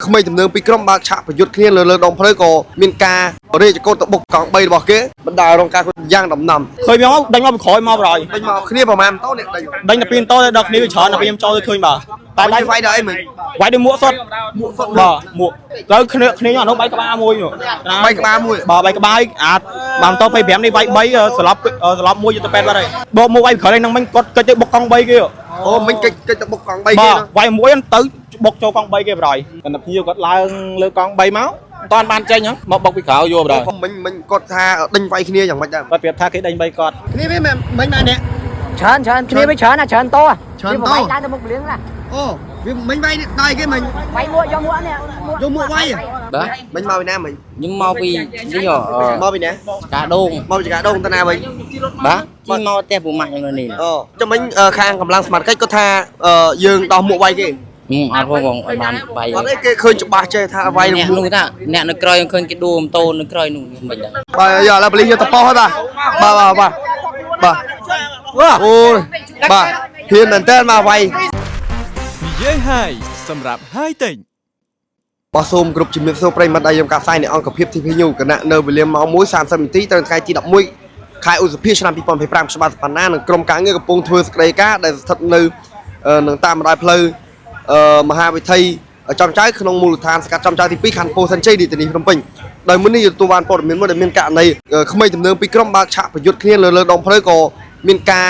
ក្មេងទំនើងពីក្រុមបើកឆាកប្រយុទ្ធគ្នាលើដងផ្លូវក៏មានការរាជកោតទៅបុកកង់3របស់គេបណ្ដាលរងការយ៉ាងដំណាំឃើញមកដេញមកពីក្រោយមកបរយដេញមកគ្នាប្រហែលតោនេះដេញតែពីតោដល់គ្នាវាច្រើនតែខ្ញុំចូលទៅឃើញបាទតែដៃវាយដល់អីមិញវាយដូចមួកសុតបាទមួកទៅគ្នាអនុ3ក្បាលមួយ3ក្បាលមួយបាទ3ក្បាលអាចបានតោ25នេះវាយ3ស្លាប់មួយទៅពេទ្យបាត់ហើយបោកមកវាយក្រោយនឹងមិញគាត់កិច្ចទៅបុកកង់3គេអូមិញកិច្ចទៅបុកកង់3គេបាទវាយមួយទៅបុកចូលកង់3គេបរយគាត់តែភ្ញៀវគាត់ឡើងលើកង់3មកអត់បានចេញហ្នឹងមកបុកពីក្រៅយកបរយមិញគាត់ថាដេញវាយគ្នាយ៉ាងម៉េចដែរគាត់ប្រាប់ថាគេដេញ3គាត់គ្នាវាមិញមែននេះច្រើនគ្នាវាច្រើនណាច្រើនតោវាវាយឡើងទៅមុខលៀងណាអូវាមិញវាយដៃគេមិញវាយមួកយកមួកនេះយកមួកវាយបាទមិញមកពីណាមិញខ្ញុំមកពីនេះមកពីណាកាដូងមកពីកាដូងតាណាវិញបាទជិះមកផ្ទះពូម៉ាក់ខ្ញុំនៅនេះអូចាំមិញខាងកម្លាំងសមត្ថកិច្ចគាត់ថាយើងដោះមួកវាយគេអត់ផងបងបានវាយអត់ទេគេឃើញច្បាស់ចេះថាវាយនោះថាអ្នកនៅក្រោយឃើញគេដួលម៉ូតូនៅក្រោយនោះមិនដឹងបាទយកឥឡូវប៉ូលីសយកតប៉ោះហើយបាទអូបាទហ៊ានមែនតើមកវាយនិយាយហើយសម្រាប់ហើយតេញបោះសូមគ្រប់ជំរាបសួរប្រិយមិត្តដែលយើងកាផ្សាយនៅអង្គភាព TP News គណៈនៅវេលាម៉ោង 1:30 នាទីត្រឹមថ្ងៃទី11ខែឧសភាឆ្នាំ2025ច្បាប់សភានិងក្រុមការងារកំពុងធ្វើសេចក្តីការដែលស្ថិតនៅនឹងតាមបណ្ដោយផ្លូវមហាវិថីចំចៅក្នុងមូលដ្ឋានសកាត់ចំចៅទី2ខណ្ឌពោធិ៍សិនជ័យរាជធានីភ្នំពេញដោយមុននេះទទួលបានព័ត៌មានមួយដែលមានករណីក្មេងទំនើងពីក្រុមបើកឆាកប្រយុទ្ធគ្នាលើដងផ្លូវក៏មានការ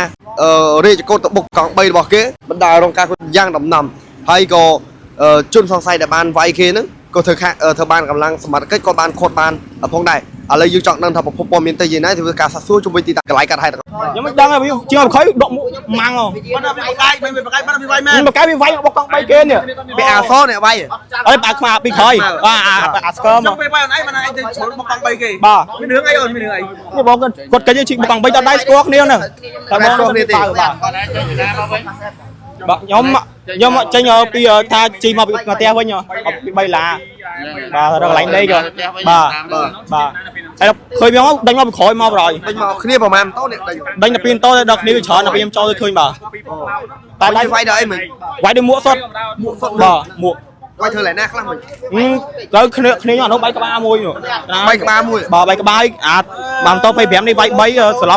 រាជកោតទៅបុកកង់3របស់គេបណ្ដាលរងការយ៉ាងដំណាំហើយក៏ជនសង្ស័យដែលបានវាយគេហ្នឹងក៏ធ្វើបានកម្លាំងសមត្ថកិច្ចក៏បានខត់បានផងដែរឥឡូវយើងចង់ដឹងថាប្រភពព័ត៌មានទៅយ៉ាងណាធ្វើការសាកសួរជុំវិញទីតាំងកន្លែងកាត់ហេតុខ្ញុំមិនដឹងទេជាង20ដកម៉ាំងគាត់វាកាយមិនវាកាយបាត់វាវាយមែនវាកាយវាវាយបុកកង់3គេនេះវាអាសនេះវាយអើបាក់ខ្មាពីក្រោយបាទអាស្គមចង់វាវាយអនឯងមិនឯងទៅឈុលបុកកង់3គេបាទមានរឿងអីអូនមានរឿងអីនេះបងគាត់កិច្ចជិះបុកកង់3ដល់ដៃស្គាល់គ្នាហ្នឹងតែបងស្គាល់គ្នាទេបាទខ្ញុំចេញពីថាជីមកពីផ្ទះវិញពី3ឡាបាទដល់កន្លែងដីក៏បាទហើយឃើញមកដេញមកពីក្រោយមកបរយដេញមកគ្នាប្រហែលតោនេះដេញតែពីតោដល់គ្នាវាច្រើនតែខ្ញុំចូលទៅឃើញបាទតែដៃវាយដល់អីមិញវាយដូចមួកសុតបាទមួកវាយធ្វើឡែណាខ្លះមិញទៅគ្នាអនុ3ក្បាលមួយ3ក្បាលមួយបាទ3ក្បាលអាចបានត25នេះវាយ3ស្លា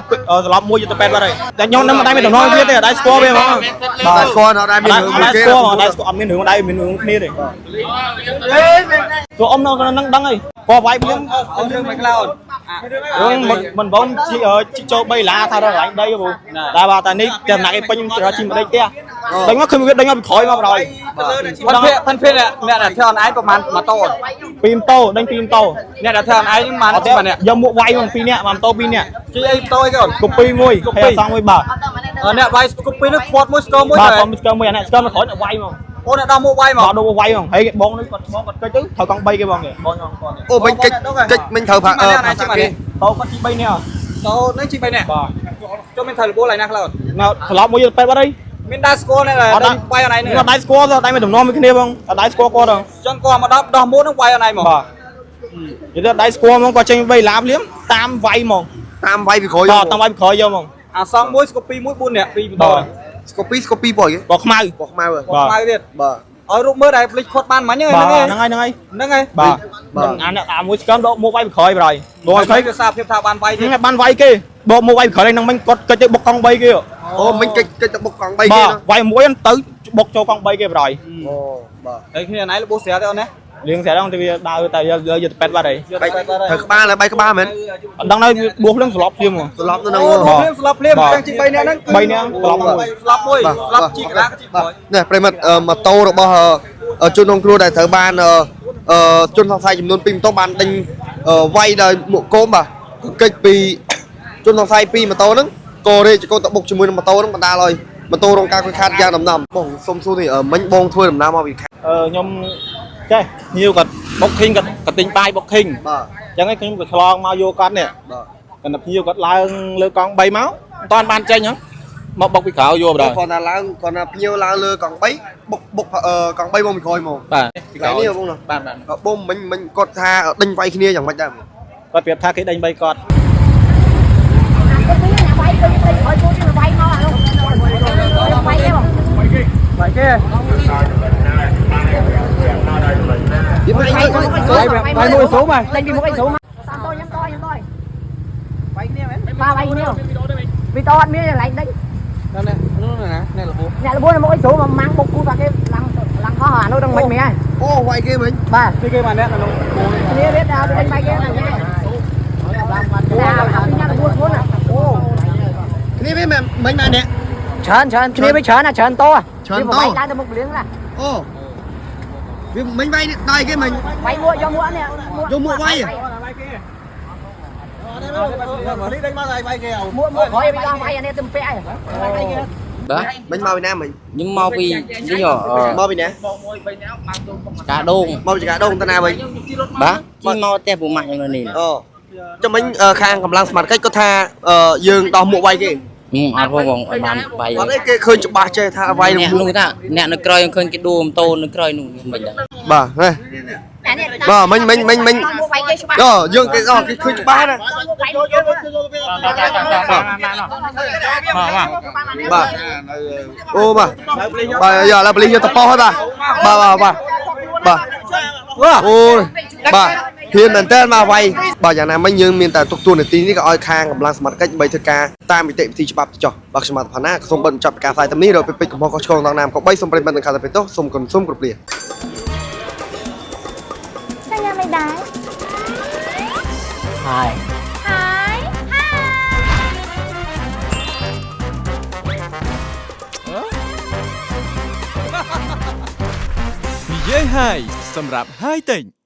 ប់មួយទៅពេទ្យបាត់ហើយតែខ្ញុំនឹងមិនដែរមានដំណងទៀតទេអត់ដែរស្គាល់វាហ្មងបាទស្គាល់អត់ដែរមានរឿងគេស្គាល់អត់ដែរស្គាល់អត់មានរឿងដែរមានរឿងគ្នាទេចូលអ៊ំនៅនឹងដឹងហើយក៏វាយខ្ញុំរឿងមិនក្លោតរឿងមិនបងជីចូល3ឡាថាដល់កន្លែងដីហ៎បងតែបាទតែនេះចំណាក់ឯពេញខ្ញុំជីមិនដេកទេដេញមកឃើញវាដេញមកពីក្រោយមកបរយphân phiênអ្នកដែលធ្វើអនឯងប្រហែលម៉ូតូ2ម៉ូតូដេញ2ម៉ូតូអ្នកដែលធ្វើអនឯងម៉ានទេបាទអ្នកយកមួកវាយមក2នាក់ម៉ូតូ2នាក់ជិះអីម៉ូតូអីកូនកុពីមួយហើយសងមួយបាទអ្នកវាយកុពីនេះខ្វាត់មួយស្គរមួយបាទខ្ញុំស្គរមួយអានេះស្គរមកក្រោយអ្នកវាយមកអូអ្នកដល់មួកវាយមកដល់មួកវាយមកហើយបងនេះគាត់កិច្ចទៅត្រូវកង់3គេបងគេបងខ្ញុំគាត់អូមិញកិច្ចមិញត្រូវភាសាគេតោគាត់ជី3នាក់តោនេះជី3នាក់បាទចូលមានត្រូវរបួសឡើយណាខ្លះស្លាប់មួយទៅពេទ្យបាត់ហើយមានដែរស្គាល់នេះដែរវាយអនឯងនេះអត់ដែរស្គាល់តែមានដំណងមួយគ្នាបងអត់ដែរស្គាល់គាត់ហ្នឹងចឹងគាត់មកដល់ដោះមួកនឹងវាយអនឯងមកបាទនិយាយទៅដែរស្គាល់ហ្មងគាត់ចេញ3ឡាបលៀមតាមវាយហ្មងតាមវាយពីក្រោយតាមវាយពីក្រោយយកហ្មងអាសងមួយស្គូពីមួយ4នាក់2ម៉ូតូស្គូពីប៉ុយគេបោះខ្មៅទៀតបាទឲ្យរូបមើលដែរភ្លេចខត់បានមិញហ្នឹងហើយបាទអាអ្នកអាមួយស្គមដកមកវាយពីក្រោយបរយបងឲ្យគេសារភាពថាបានវាយទេបានវាយគេដកមកវាយពីក្រោយហ្នឹងមិញគាត់កិច្ចទៅបុកកង់3គេអូមិញកិច្ចទៅបុកកង់3គេហ្នឹងវាយមួយទៅបុកចូលកង់3គេបរយអូបាទហើយគ្នាណៃរបួសស្រាលទេអូនណាលៀងស្រាលហ្នឹងទៅវាដើរតែយកទៅពេទ្យបាត់ហើយធ្វើក្បាលហើយ3ក្បាលមែនអត់ដឹងហើយបួសភ្លាមស្លាប់ភ្លាមស្លាប់ទៅហ្នឹងស្លាប់ភ្លាមទាំងជី3នាក់ហ្នឹង3នាក់ស្លាប់មួយស្លាប់ជីកដាជី100នេះប្រិមិត្តម៉ូតូរបស់ជនក្នុងគ្រួដែលត្រូវបានជនសង្ស័យចំនួន2ម៉ូតូបានដេញវាយដោយមួកគោមបាទកិច្ចពីជនសង្ស័យ2ម៉ូតូហ្នឹងក៏រាជកោតទៅបុកជាមួយនឹងម៉ូតូហ្នឹងបណ្ដាលឲ្យម៉ូតូរងការខូចខាតយ៉ាងដំណាំបងសុំសួរនេះមិញបងធ្វើដំណើរមកពីខាងខ្ញុំចេះញៀវគាត់បុកឃីងគាត់ទិញបាយបុកឃីងបាទអញ្ចឹងឯងខ្ញុំក៏ឆ្លងមកយកគាត់នេះបាទគាត់តែញៀវគាត់ឡើងលើកង់3មកអត់តាន់បានចេញហ្នឹងមកបុកពីក្រៅយកបណ្ដោយគាត់ថាឡើងគាត់ថាភ្ញៀវឡើងលើកង់3បុកកង់3មកពីក្រោយមកបាទពីក្រោយនេះបងបាទបងមិញគាត់ថាដេញវាយគ្នាយ៉ាងម៉េចដែរគាត់ប្រាប់ថាគេដេញ3គាត់វាយគេ bay mùi số mà lên đi một cái số mà tam tôi nhắm tôi bay kia ba bay kia vì to anh biết là lại đấy nè là bố là một cái số mà mang bột cua vào cái lăng khó hả nó đang mình mày ô quay kia mình ba cái kia mà nè là nó kia biết nào anh bay kia là buôn à cái này mấy mà nè chén kia với chén là chén to chén to bay ra được một miếng là ô mình vay đây cái mình bay mua cho mua nè vô mua vay mua khỏi bây giờ bay anh em tụm pẹ đó mình mau Việt Nam mình nhưng mau vì chứ nhỏ mau Việt Nam cá đông mau chỉ cả đông ta nào mình bá chứ mau te phụ mạnh rồi nè cho mình khang cầm lăng smart cách có tha dương đo mộ vay kì ăn không còn bàn bay còn cái khơi chụp ba chơi tha vay nè nuôi ta nè nó cơi khơi cái đuôi tô nó cơi nuôi mình bà này bà mình dương cái khơi chụp ba này bà ô bà giờ là beli cho tập po hết bà ô bà hiền mình tên mà vay bàอย่างนั้นไม่ยืมมีแต่ตัวในตีนี่ก็อ้อยคางกับลังสมัติก็ใบเถกาตามมิติที่ฉบับจ่อบักสมัติพนาสมบัติจับการใส่ตำนี้เราไปปิดกับพ่อก็ชงตองน้ำก็ใบสมบัติบันทึกขาดไปโต๊ะสมกันส้มกระเปลี่ยน sao nha mày đái hai hai hai និយាយហើយសម្រាប់ហើយតែង